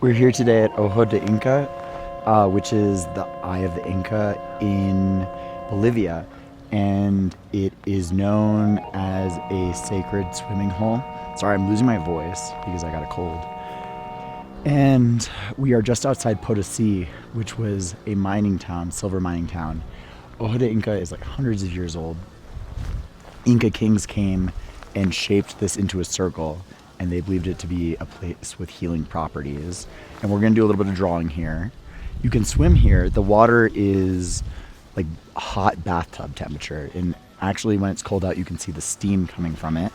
We're here today at Ojo de Inca, which is the Eye of the Inca in Bolivia, and it is known as a sacred swimming hole. Sorry, I'm losing my voice because I got a cold. And we are just outside Potosi, which was a mining town, silver mining town. Ojo de Inca is like hundreds of years old. Inca kings came and shaped this into a circle, and they believed it to be a place with healing properties. And we're gonna do a little bit of drawing here. You can swim here. The water is like hot bathtub temperature, and actually when it's cold out, you can see the steam coming from it.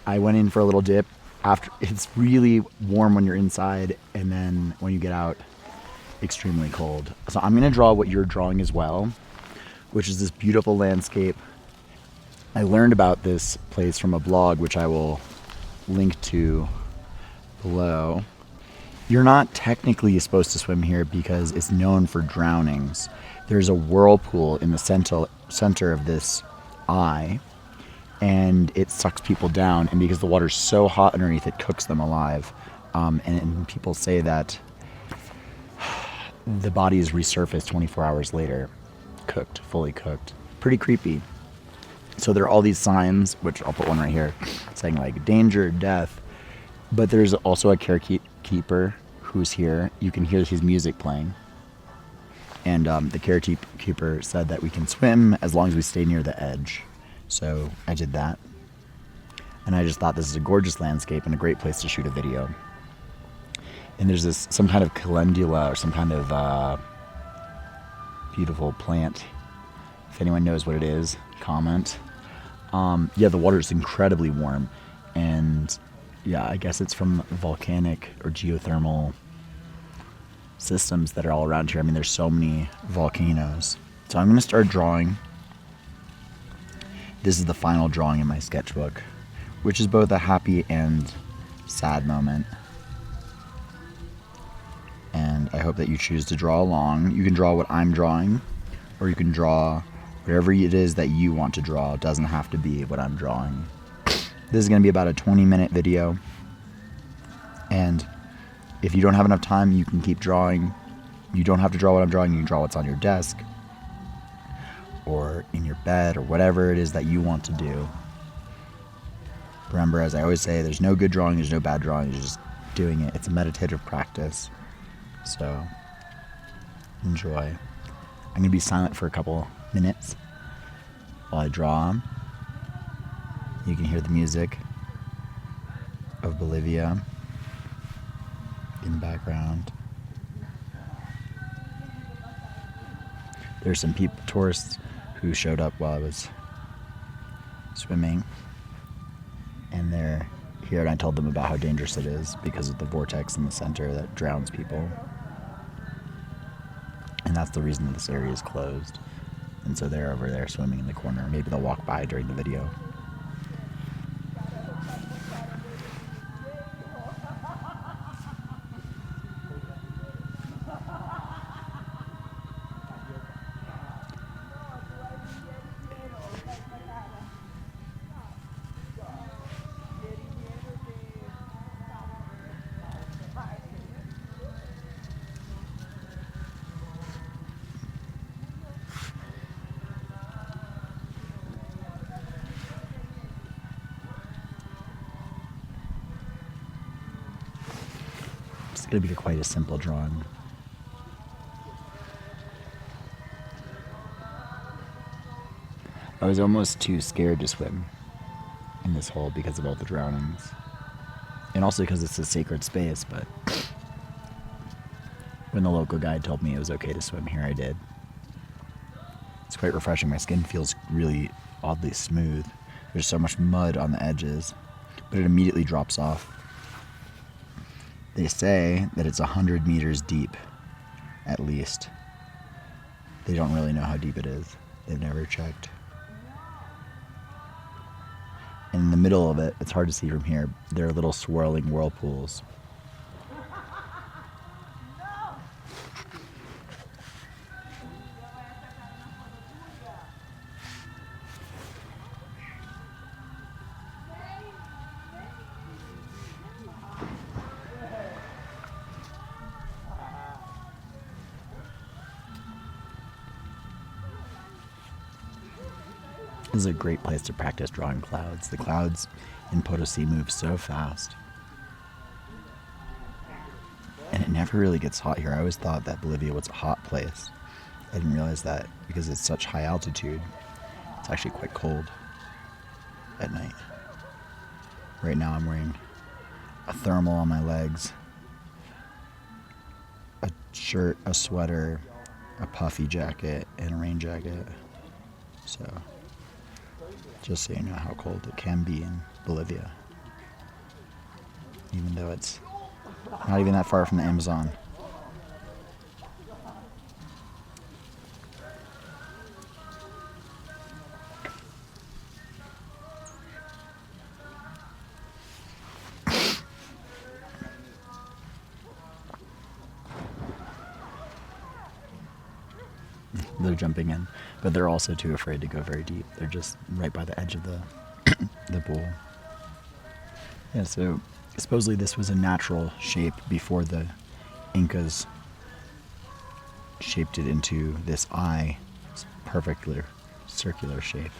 I went in for a little dip. After, it's really warm when you're inside, and then when you get out, extremely cold. So I'm gonna draw what you're drawing as well, which is this beautiful landscape. I learned about this place from a blog, which I will link to below. You're not technically supposed to swim here because it's known for drownings. There's a whirlpool in the center of this eye, and it sucks people down, and because the water's so hot underneath, it cooks them alive. And people say that the body is resurfaced 24 hours later, cooked, fully cooked. Pretty creepy. So there are all these signs, which I'll put one right here, saying like danger, death. But there's also a caretaker who's here. You can hear his music playing. And the caretaker said that we can swim as long as we stay near the edge. So I did that. And I just thought this is a gorgeous landscape and a great place to shoot a video. And there's some kind of calendula or some kind of beautiful plant. If anyone knows what it is, comment. Yeah, the water is incredibly warm. And yeah, I guess it's from volcanic or geothermal systems that are all around here. I mean, there's so many volcanoes. So I'm going to start drawing. This is the final drawing in my sketchbook, which is both a happy and sad moment. And I hope that you choose to draw along. You can draw what I'm drawing, or you can draw whatever it is that you want to draw. It doesn't have to be what I'm drawing. This is going to be about a 20-minute video. And if you don't have enough time, you can keep drawing. You don't have to draw what I'm drawing. You can draw what's on your desk or in your bed or whatever it is that you want to do. Remember, as I always say, there's no good drawing, there's no bad drawing. You're just doing it. It's a meditative practice. So enjoy. I'm going to be silent for a couple minutes while I draw. You can hear the music of Bolivia in the background. There's some tourists who showed up while I was swimming, and they're here, and I told them about how dangerous it is because of the vortex in the center that drowns people. And that's the reason that this area is closed. And so they're over there swimming in the corner. Maybe they'll walk by during the video. It's going to be quite a simple drawing. I was almost too scared to swim in this hole because of all the drownings. And also because it's a sacred space, but when the local guide told me it was okay to swim here, I did. It's quite refreshing. My skin feels really oddly smooth. There's so much mud on the edges, but it immediately drops off. They say that it's 100 meters deep, at least. They don't really know how deep it is. They've never checked. And in the middle of it, it's hard to see from here, there are little swirling whirlpools. This is a great place to practice drawing clouds. The clouds in Potosi move so fast. And it never really gets hot here. I always thought that Bolivia was a hot place. I didn't realize that because it's such high altitude, it's actually quite cold at night. Right now I'm wearing a thermal on my legs, a shirt, a sweater, a puffy jacket, and a rain jacket. So, just so you know how cold it can be in Bolivia. Even though it's not even that far from the Amazon. They're jumping in, but they're also too afraid to go very deep. They're just right by the edge of the pool. Yeah, so supposedly this was a natural shape before the Incas shaped it into this eye, this perfectly circular shape.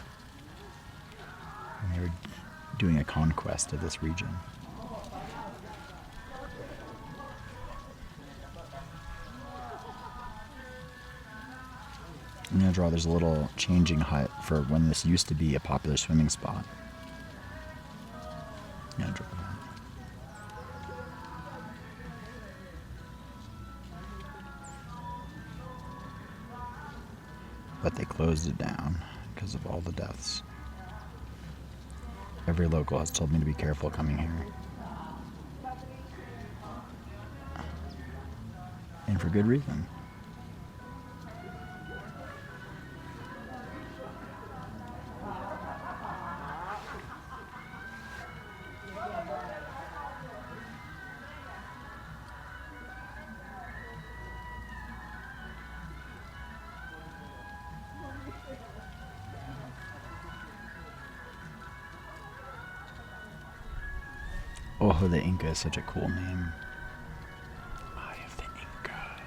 And they were doing a conquest of this region. I'm going to draw, there's a little changing hut for when this used to be a popular swimming spot. I'm going to draw that. But they closed it down because of all the deaths. Every local has told me to be careful coming here. And for good reason. Ojo de Inca is such a cool name. Eye of the Inca.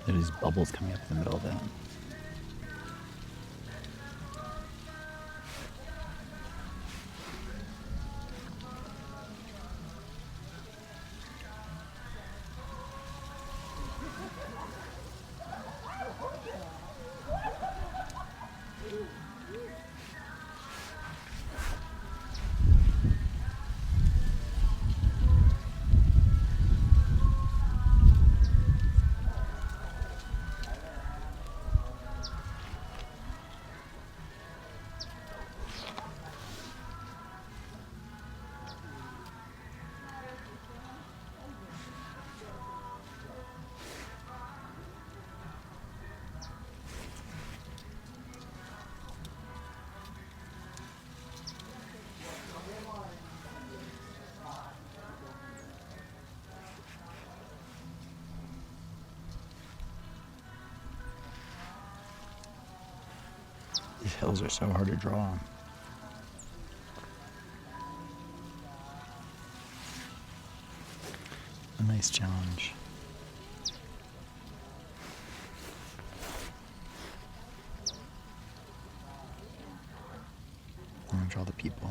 There's bubbles coming up in the middle of it. These hills are so hard to draw. A nice challenge. I'm gonna draw the people.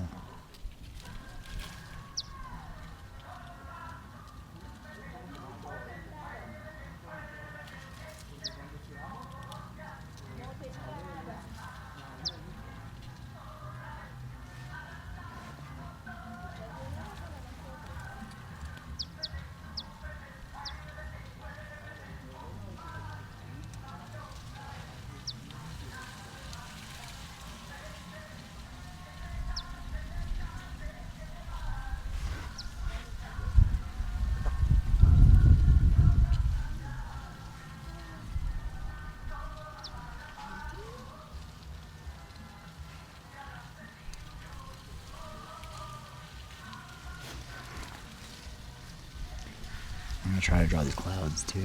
I'm gonna try to draw these clouds too.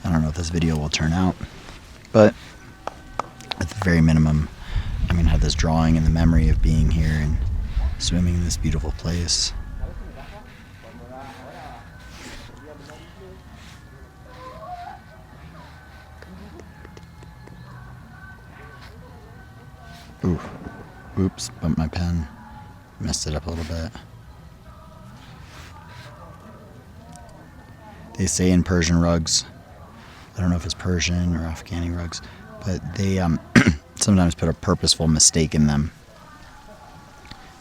I don't know if this video will turn out, but at the very minimum, I'm going to have this drawing in the memory of being here and swimming in this beautiful place. Ooh, oops, bumped my pen. Messed it up a little bit. They say in Persian rugs, I don't know if it's Persian or Afghani rugs, but they sometimes put a purposeful mistake in them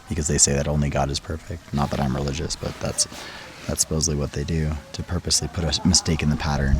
because they say that only God is perfect. Not that I'm religious, but that's supposedly what they do, to purposely put a mistake in the pattern